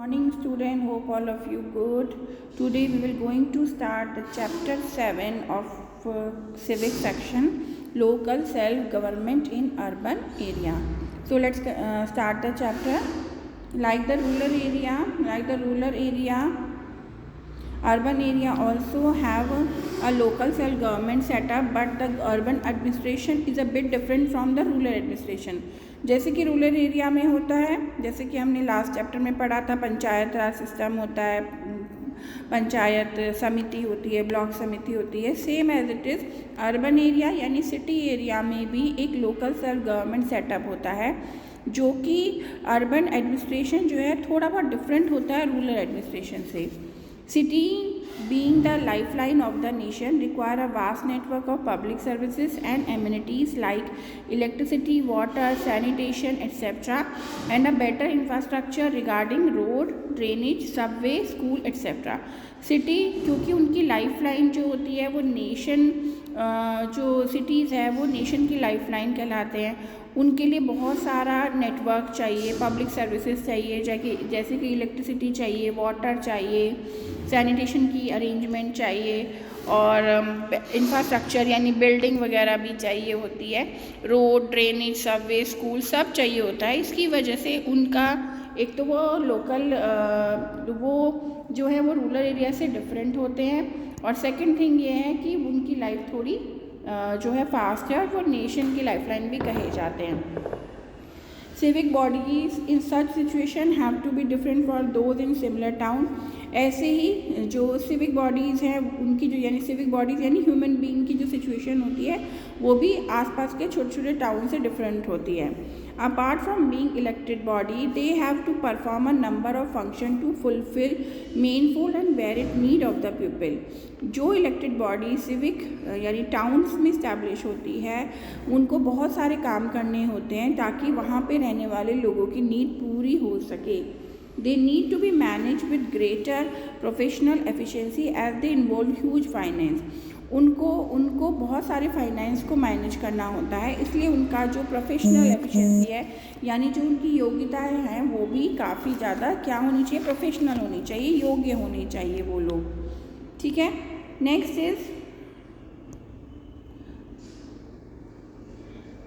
Morning student, hope all of you good. Today we will going to start the chapter 7 of civic section, local self government in urban area. So let's start the chapter. Like the rural area, urban area also have a local self government setup, but the urban administration is a bit different from the rural administration. जैसे कि rural area में होता है, जैसे कि हमने last chapter में पढ़ा था, पंचायत राज सिस्टम होता है, पंचायत समिति होती है, ब्लॉक समिति होती है. Same as it is urban area यानी सिटी एरिया में भी एक लोकल सेल्फ गवर्नमेंट सेटअप होता है, जो कि अर्बन एडमिनिस्ट्रेशन जो है थोड़ा बहुत डिफरेंट होता है रूरल एडमिनिस्ट्रेशन से. City, being the lifeline of the nation, require a vast network of public services and amenities like electricity, water, sanitation, etc., and a better infrastructure regarding road, drainage, subway, school, etc. City, क्योंकि उनकी lifeline जो होती है वो nation, जो cities है वो nation की लाइफलाइन कहलाते हैं. उनके लिए बहुत सारा नेटवर्क चाहिए, पब्लिक सर्विसेज चाहिए, जैसे कि इलेक्ट्रिसिटी चाहिए, वाटर चाहिए, सैनिटेशन की अरेंजमेंट चाहिए और इंफ्रास्ट्रक्चर यानी बिल्डिंग वगैरह भी चाहिए होती है, रोड, ड्रेनेज, सबवे, स्कूल सब चाहिए होता है. इसकी वजह से उनका एक तो वो लोकल वो जो है वो रूरल एरिया से डिफरेंट होते हैं, और सेकंड थिंग ये है कि उनकी लाइफ थोड़ी जो है फास्ट है और वो नेशन की लाइफलाइन भी कहे जाते हैं. Civic bodies in such situation have to be different for those in similar town. ऐसे ही जो सिविक बॉडीज़ हैं उनकी जो यानी सिविक बॉडीज़ यानी ह्यूमन बीइंग की जो सिचुएशन होती है वो भी आसपास के छोटे छोटे टाउन से डिफरेंट होती है. Apart from being elected body, they have to perform a number of function to fulfil meaningful and varied need of the people. जो इलेक्टेड बॉडी सिविक यानी टाउन्स में इस्टेब्लिश होती है उनको बहुत सारे काम करने होते हैं ताकि वहाँ पे रहने वाले लोगों की नीड पूरी हो सके. They need to be managed with greater professional efficiency as they involve huge finance. उनको बहुत सारे फाइनेंस को मैनेज करना होता है, इसलिए उनका जो प्रोफेशनल एफिशिएंसी है यानी जो उनकी योग्यताएं हैं वो भी काफ़ी ज़्यादा क्या होनी चाहिए, प्रोफेशनल होनी चाहिए, योग्य होनी चाहिए वो लोग. ठीक है. Next is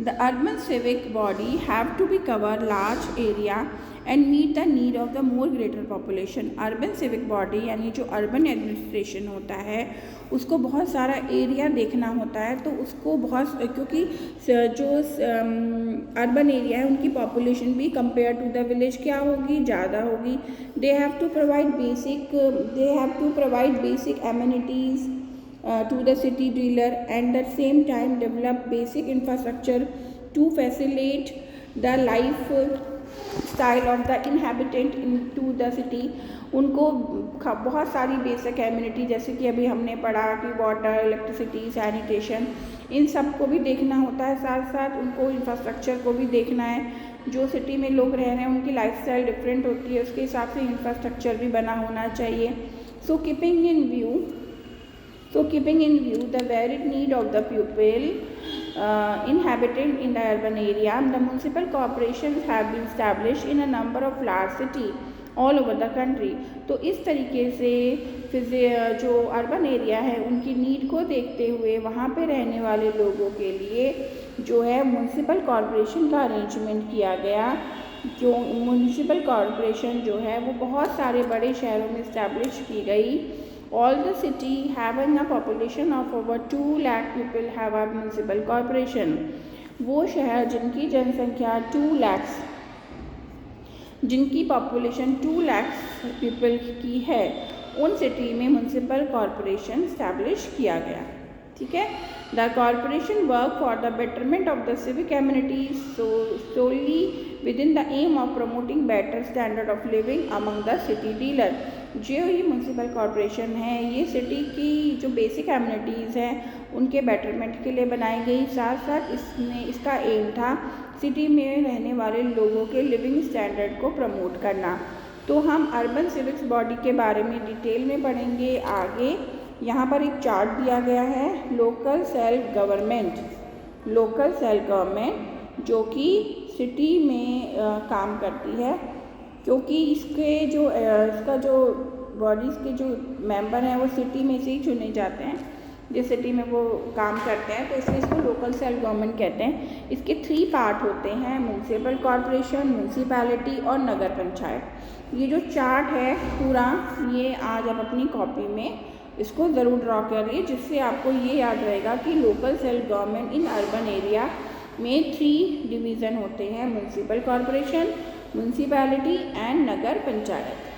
the urban civic body have to be cover large area and meet the need of the more greater population. urban civic body यानी जो urban administration होता है उसको बहुत सारा एरिया देखना होता है, तो उसको बहुत क्योंकि जो अर्बन एरिया है उनकी पॉपुलेशन भी कंपेयर टू द विलेज क्या होगी, ज़्यादा होगी. They have to provide basic amenities to the city dealer and at the same time develop basic infrastructure to facilitate the life style of the inhabitant into the city. उनको बहुत सारी basic amenity जैसे कि अभी हमने पढ़ा कि water, electricity, sanitation, इन सब को भी देखना होता है. साथ साथ उनको इंफ्रास्ट्रक्चर को भी देखना है. जो सिटी में लोग रह रहे हैं उनकी लाइफस्टाइल डिफरेंट होती है, उसके हिसाब से इंफ्रास्ट्रक्चर भी बना होना चाहिए. So keeping in view the varied need of the people inhabited in the urban area, the municipal corporations have been established in a number of large cities all over the country. तो इस तरीके से जो urban area है उनकी need को देखते हुए वहाँ पे रहने वाले लोगों के लिए जो है म्यूनसिपल कॉरपोरेशन का अरेंजमेंट किया गया. जो म्यूनसिपल कॉरपोरेशन जो है वो बहुत सारे बड़े शहरों में इस्टेब्लिश की गई. All the city having a population of over 2 lakh people have a municipal corporation. वो शहर जिनकी जनसंख्या 2 lakhs, जिनकी पॉपुलेशन 2 lakhs पीपल की है, उन सिटी में म्यूनसिपल कॉरपोरेशन स्टैब्लिश किया गया. ठीक है. The corporation work for the betterment of the civic amenities solely within the aim of promoting better standard of living among the city dealer. जो ये म्यूनसिपल कॉरपोरेशन है ये सिटी की जो बेसिक एमिनिटीज़ हैं उनके बेटरमेंट के लिए बनाई गई. साथ साथ इसका एम था सिटी में रहने वाले लोगों के लिविंग स्टैंडर्ड को प्रमोट करना. तो हम अर्बन सिविक्स बॉडी के बारे में डिटेल में पढ़ेंगे आगे. यहाँ पर एक चार्ट दिया गया है लोकल सेल्फ गवर्नमेंट जो कि सिटी में काम करती है. क्योंकि इसका जो बॉडीज़ के जो मेंबर हैं वो सिटी में से ही चुने जाते हैं, जिस सिटी में वो काम करते हैं, तो इसलिए इसको लोकल सेल्फ गवर्नमेंट कहते हैं। इसके 3 पार्ट होते हैं, म्यूनसिपल कॉरपोरेशन, म्यूनसिपैलिटी और नगर पंचायत। ये जो चार्ट है पूरा, ये आज आप अपनी कॉपी में इसको ज़रूर ड्रॉ करिए, जिससे आपको ये याद रहेगा कि local self government in urban area में 3 डिवीज़न होते हैं, municipal corporation, municipality and Nagar panchayat.